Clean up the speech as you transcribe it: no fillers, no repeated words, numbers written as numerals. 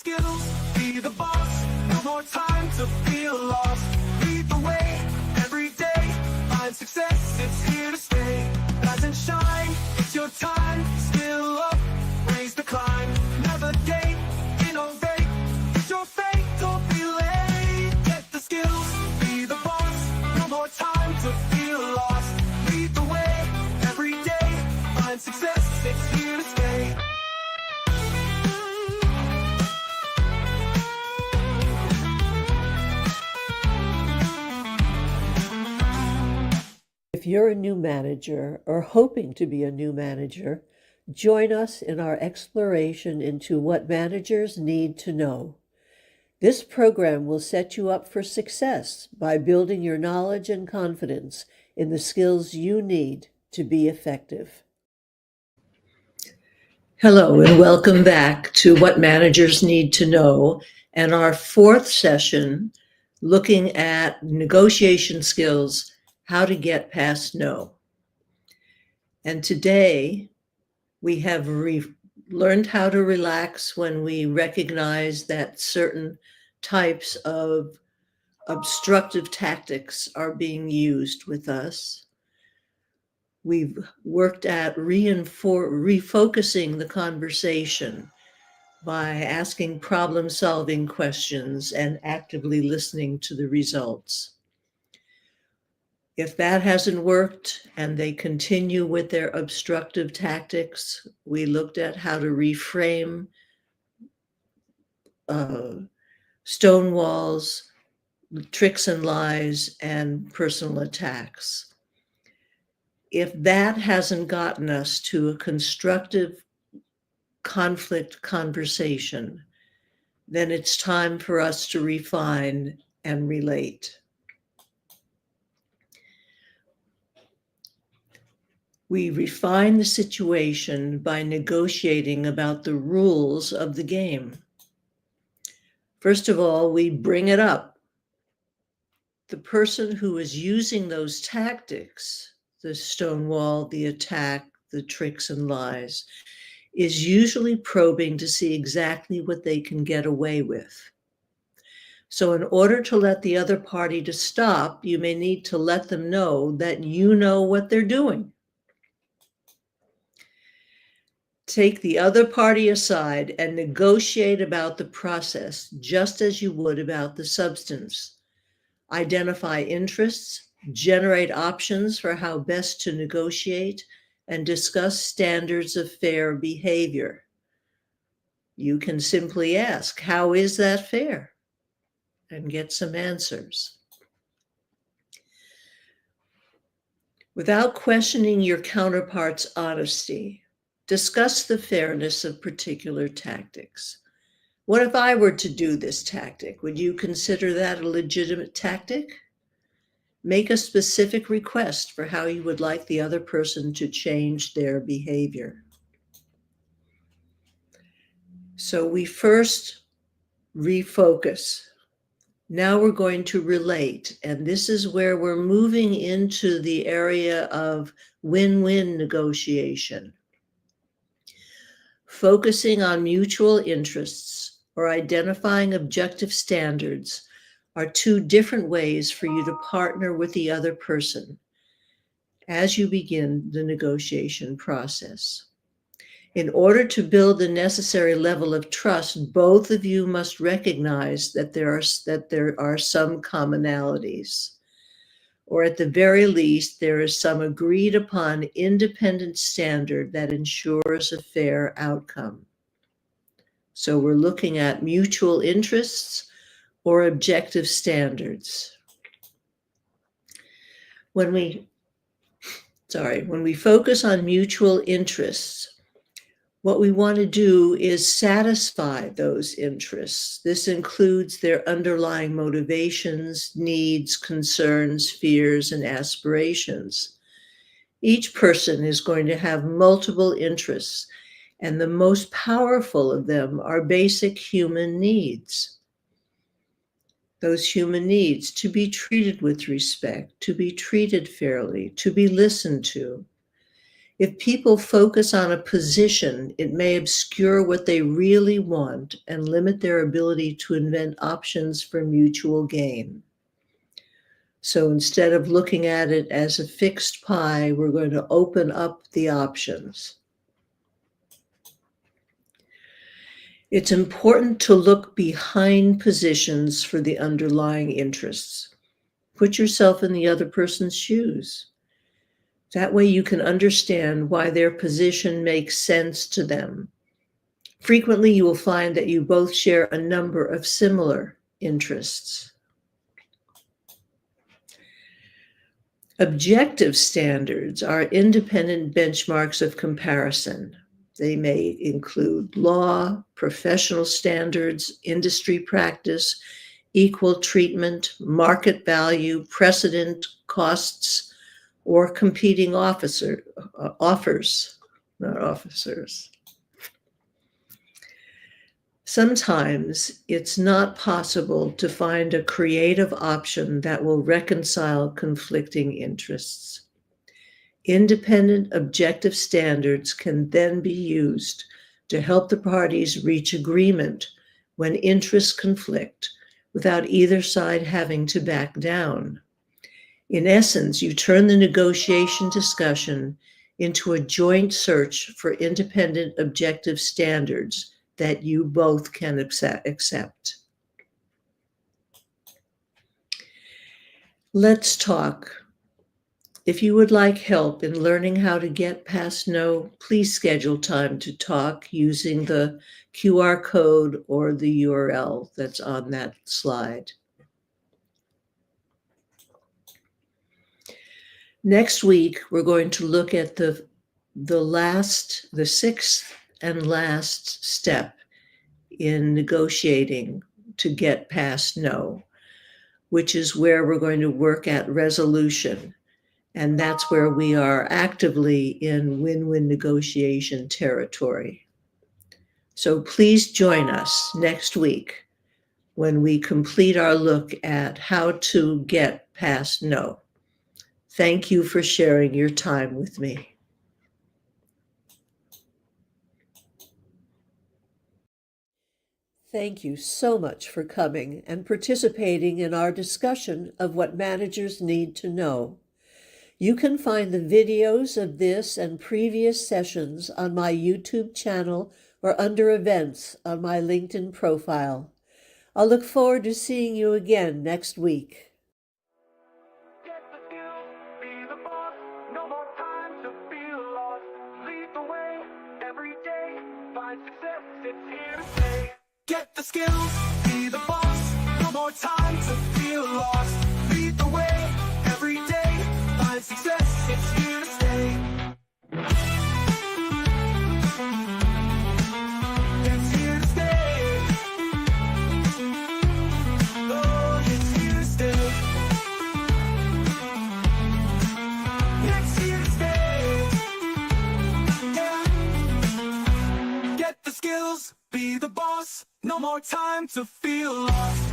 skills, be the boss. No more time to feel lost. Lead the way every day. Find success, it's here to stay. Rise and shine, it's your time. Skill up, raise the climb. Navigate, innovate. It's your fate, don't be late. Get the skills, be the boss. No more time to feel lost. Lead the way every day. Find success, it's here to stay. If you're a new manager or hoping to be a new manager, join us in our exploration into what managers need to know. This program will set you up for success by building your knowledge and confidence in the skills you need to be effective. Hello, and welcome back to What Managers Need to Know and our fourth session looking at negotiation skills, how to get past no. And today we have learned how to relax when we recognize that certain types of obstructive tactics are being used with us. We've worked at refocusing the conversation by asking problem-solving questions and actively listening to the results. If that hasn't worked and they continue with their obstructive tactics, we looked at how to reframe stone walls, tricks and lies, and personal attacks. If that hasn't gotten us to a constructive conflict conversation, then it's time for us to refine and relate. We refine the situation by negotiating about the rules of the game. First of all, we bring it up. The person who is using those tactics, the stone wall, the attack, the tricks and lies, is usually probing to see exactly what they can get away with. So in order to let the other party to stop, you may need to let them know that you know what they're doing. Take the other party aside and negotiate about the process just as you would about the substance. Identify interests, generate options for how best to negotiate, and discuss standards of fair behavior. You can simply ask, how is that fair? And get some answers. Without questioning your counterpart's honesty, discuss the fairness of particular tactics. What if I were to do this tactic? Would you consider that a legitimate tactic? Make a specific request for how you would like the other person to change their behavior. So we first refocus. Now we're going to relate, and this is where we're moving into the area of win-win negotiation. Focusing on mutual interests or identifying objective standards are two different ways for you to partner with the other person as you begin the negotiation process. In order to build the necessary level of trust, both of you must recognize that there are some commonalities, or at the very least, there is some agreed upon independent standard that ensures a fair outcome. So we're looking at mutual interests or objective standards. When we focus on mutual interests, what we want to do is satisfy those interests. This includes their underlying motivations, needs, concerns, fears, and aspirations. Each person is going to have multiple interests, and the most powerful of them are basic human needs. Those human needs to be treated with respect, to be treated fairly, to be listened to. If people focus on a position, it may obscure what they really want and limit their ability to invent options for mutual gain. So instead of looking at it as a fixed pie, we're going to open up the options. It's important to look behind positions for the underlying interests. Put yourself in the other person's shoes. That way you can understand why their position makes sense to them. Frequently, you will find that you both share a number of similar interests. Objective standards are independent benchmarks of comparison. They may include law, professional standards, industry practice, equal treatment, market value, precedent, costs, or competing offers, not officers. Sometimes it's not possible to find a creative option that will reconcile conflicting interests. Independent objective standards can then be used to help the parties reach agreement when interests conflict without either side having to back down. In essence, you turn the negotiation discussion into a joint search for independent objective standards that you both can accept. Let's talk. If you would like help in learning how to get past no, please schedule time to talk using the QR code or the URL that's on that slide. Next week, we're going to look at the sixth and last step in negotiating to get past no, which is where we're going to work at resolution. And that's where we are actively in win-win negotiation territory. So please join us next week when we complete our look at how to get past no. Thank you for sharing your time with me. Thank you so much for coming and participating in our discussion of what managers need to know. You can find the videos of this and previous sessions on my YouTube channel or under events on my LinkedIn profile. I'll look forward to seeing you again next week. Get the skills, be the boss, no more time to feel lost. Lead the way, every day, find success, it's here to stay. Get the skills, be the boss, no more time to feel lost. Lead the way, every day, find success, it's here to stay. It's here to stay. Oh, it's here to stay. It's here to stay. Yeah. Get the skills, be the boss, no more time to feel lost.